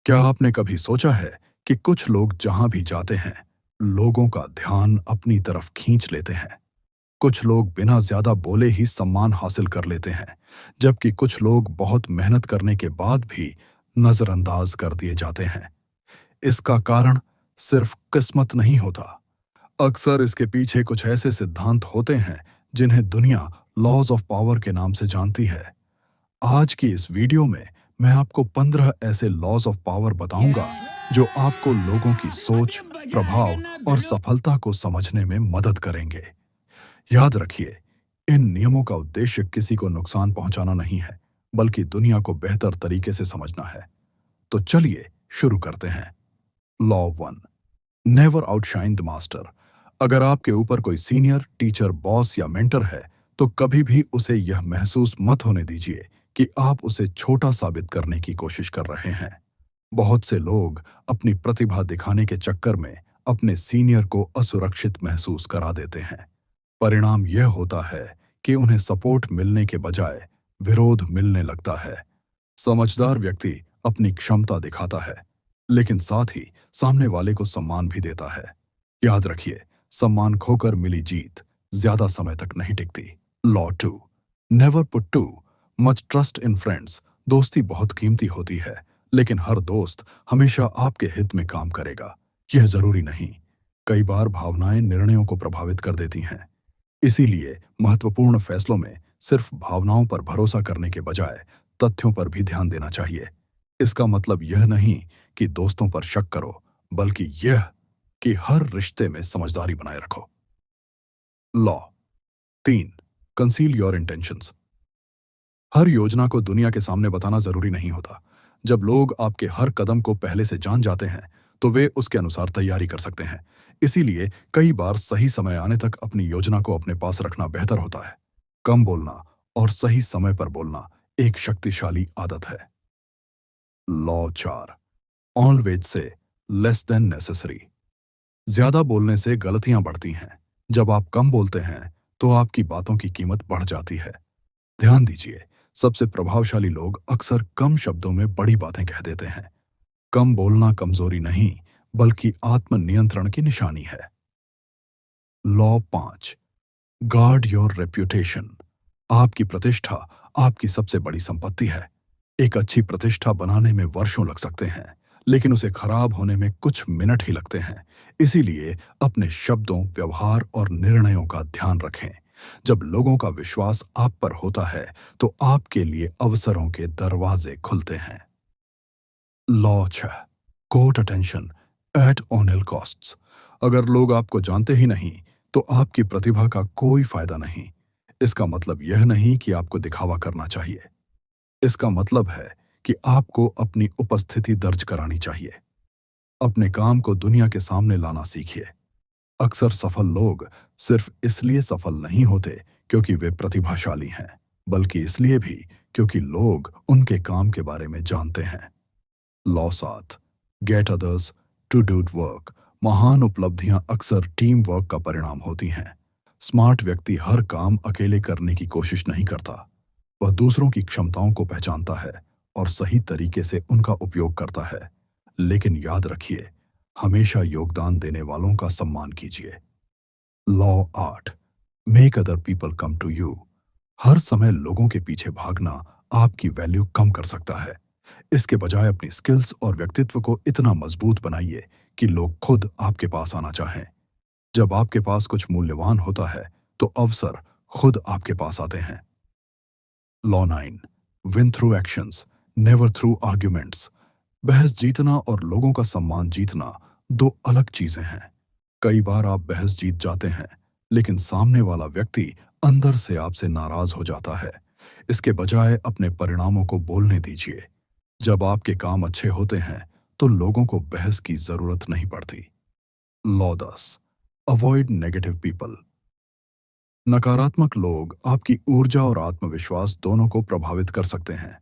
क्या आपने कभी सोचा है कि कुछ लोग जहां भी जाते हैं, लोगों का ध्यान अपनी तरफ खींच लेते हैं। कुछ लोग बिना ज्यादा बोले ही सम्मान हासिल कर लेते हैं, जबकि कुछ लोग बहुत मेहनत करने के बाद भी नजरअंदाज कर दिए जाते हैं। इसका कारण सिर्फ किस्मत नहीं होता। अक्सर इसके पीछे कुछ ऐसे सिद्धांत होते हैं जिन्हें दुनिया लॉज ऑफ पावर के नाम से जानती है। आज की इस वीडियो में मैं आपको 15 ऐसे लॉज ऑफ पावर बताऊंगा जो आपको लोगों की सोच, प्रभाव और सफलता को समझने में मदद करेंगे। याद रखिए, इन नियमों का उद्देश्य किसी को नुकसान पहुंचाना नहीं है, बल्कि दुनिया को बेहतर तरीके से समझना है। तो चलिए शुरू करते हैं। Law 1, never outshine the master. अगर आपके ऊपर कोई सीनियर, टीचर, बॉस या मेंटर है, तो कभी भी उसे यह महसूस मत होने दीजिए कि आप उसे छोटा साबित करने की कोशिश कर रहे हैं। बहुत से लोग अपनी प्रतिभा दिखाने के चक्कर में अपने सीनियर को असुरक्षित महसूस करा देते हैं। परिणाम यह होता है कि उन्हें सपोर्ट मिलने के बजाय विरोध मिलने लगता है। समझदार व्यक्ति अपनी क्षमता दिखाता है, लेकिन साथ ही सामने वाले को सम्मान भी देता है। याद रखिए, सम्मान खोकर मिली जीत ज्यादा समय तक नहीं टिकती। Law 2, never put too much trust in friends. दोस्ती बहुत कीमती होती है, लेकिन हर दोस्त हमेशा आपके हित में काम करेगा, यह जरूरी नहीं। कई बार भावनाएं निर्णयों को प्रभावित कर देती हैं। इसीलिए महत्वपूर्ण फैसलों में सिर्फ भावनाओं पर भरोसा करने के बजाय तथ्यों पर भी ध्यान देना चाहिए। इसका मतलब यह नहीं कि दोस्तों पर शक करो, बल्कि यह कि हर रिश्ते में समझदारी बनाए रखो। Law 3, conceal your intentions. हर योजना को दुनिया के सामने बताना जरूरी नहीं होता। जब लोग आपके हर कदम को पहले से जान जाते हैं, तो वे उसके अनुसार तैयारी कर सकते हैं। इसीलिए कई बार सही समय आने तक अपनी योजना को अपने पास रखना बेहतर होता है। कम बोलना और सही समय पर बोलना एक शक्तिशाली आदत है। Law 4, always say less than necessary. ज्यादा बोलने से गलतियां बढ़ती हैं। जब आप कम बोलते हैं, तो आपकी बातों की कीमत बढ़ जाती है। ध्यान दीजिए, सबसे प्रभावशाली लोग अक्सर कम शब्दों में बड़ी बातें कह देते हैं। कम बोलना कमजोरी नहीं, बल्कि आत्मनियंत्रण की निशानी है। Law 5, guard your reputation. आपकी प्रतिष्ठा आपकी सबसे बड़ी संपत्ति है। एक अच्छी प्रतिष्ठा बनाने में वर्षों लग सकते हैं, लेकिन उसे खराब होने में कुछ मिनट ही लगते हैं। इसीलिए अपने शब्दों, व्यवहार और निर्णयों का ध्यान रखें। जब लोगों का विश्वास आप पर होता है, तो आपके लिए अवसरों के दरवाजे खुलते हैं। Law 6, court attention at all costs. अगर लोग आपको जानते ही नहीं, तो आपकी प्रतिभा का कोई फायदा नहीं। इसका मतलब यह नहीं कि आपको दिखावा करना चाहिए। इसका मतलब है कि आपको अपनी उपस्थिति दर्ज करानी चाहिए। अपने काम को दुनिया के सामने लाना सीखिए। अक्सर सफल लोग सिर्फ इसलिए सफल नहीं होते क्योंकि वे प्रतिभाशाली हैं, बल्कि इसलिए भी क्योंकि लोग उनके काम के बारे में जानते हैं। Law 7, get others to do work. महान उपलब्धियां अक्सर टीम वर्क का परिणाम होती हैं। स्मार्ट व्यक्ति हर काम अकेले करने की कोशिश नहीं करता। वह दूसरों की क्षमताओं को पहचानता है और सही तरीके से उनका उपयोग करता है। लेकिन याद रखिए, हमेशा योगदान देने वालों का सम्मान कीजिए। Law 8, make other people come to you. हर समय लोगों के पीछे भागना आपकी वैल्यू कम कर सकता है। इसके बजाय अपनी स्किल्स और व्यक्तित्व को इतना मजबूत बनाइए कि लोग खुद आपके पास आना चाहें। जब आपके पास कुछ मूल्यवान होता है, तो अवसर खुद आपके पास आते हैं। Law 9, win through actions, never through arguments. बहस जीतना और लोगों का सम्मान जीतना दो अलग चीजें हैं। कई बार आप बहस जीत जाते हैं, लेकिन सामने वाला व्यक्ति अंदर से आपसे नाराज हो जाता है। इसके बजाय अपने परिणामों को बोलने दीजिए। जब आपके काम अच्छे होते हैं, तो लोगों को बहस की जरूरत नहीं पड़ती। Law 10, avoid negative people. नकारात्मक लोग आपकी ऊर्जा और आत्मविश्वास दोनों को प्रभावित कर सकते हैं।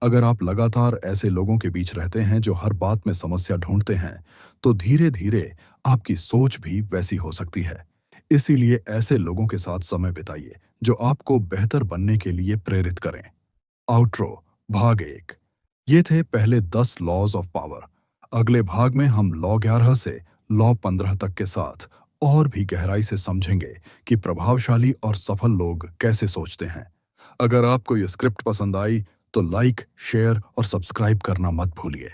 अगर आप लगातार ऐसे लोगों के बीच रहते हैं जो हर बात में समस्या ढूंढते हैं, तो धीरे धीरे आपकी सोच भी वैसी हो सकती है। इसीलिए ऐसे लोगों के साथ समय बिताइए जो आपको बेहतर बनने के लिए प्रेरित करें। आउट्रो, भाग 1। ये थे पहले 10 लॉज ऑफ पावर। अगले भाग में हम लॉ 11 से लॉ 15 तक के साथ और भी गहराई से समझेंगे कि प्रभावशाली और सफल लोग कैसे सोचते हैं। अगर आपको ये स्क्रिप्ट पसंद आई तो लाइक, शेयर और सब्सक्राइब करना मत भूलिए।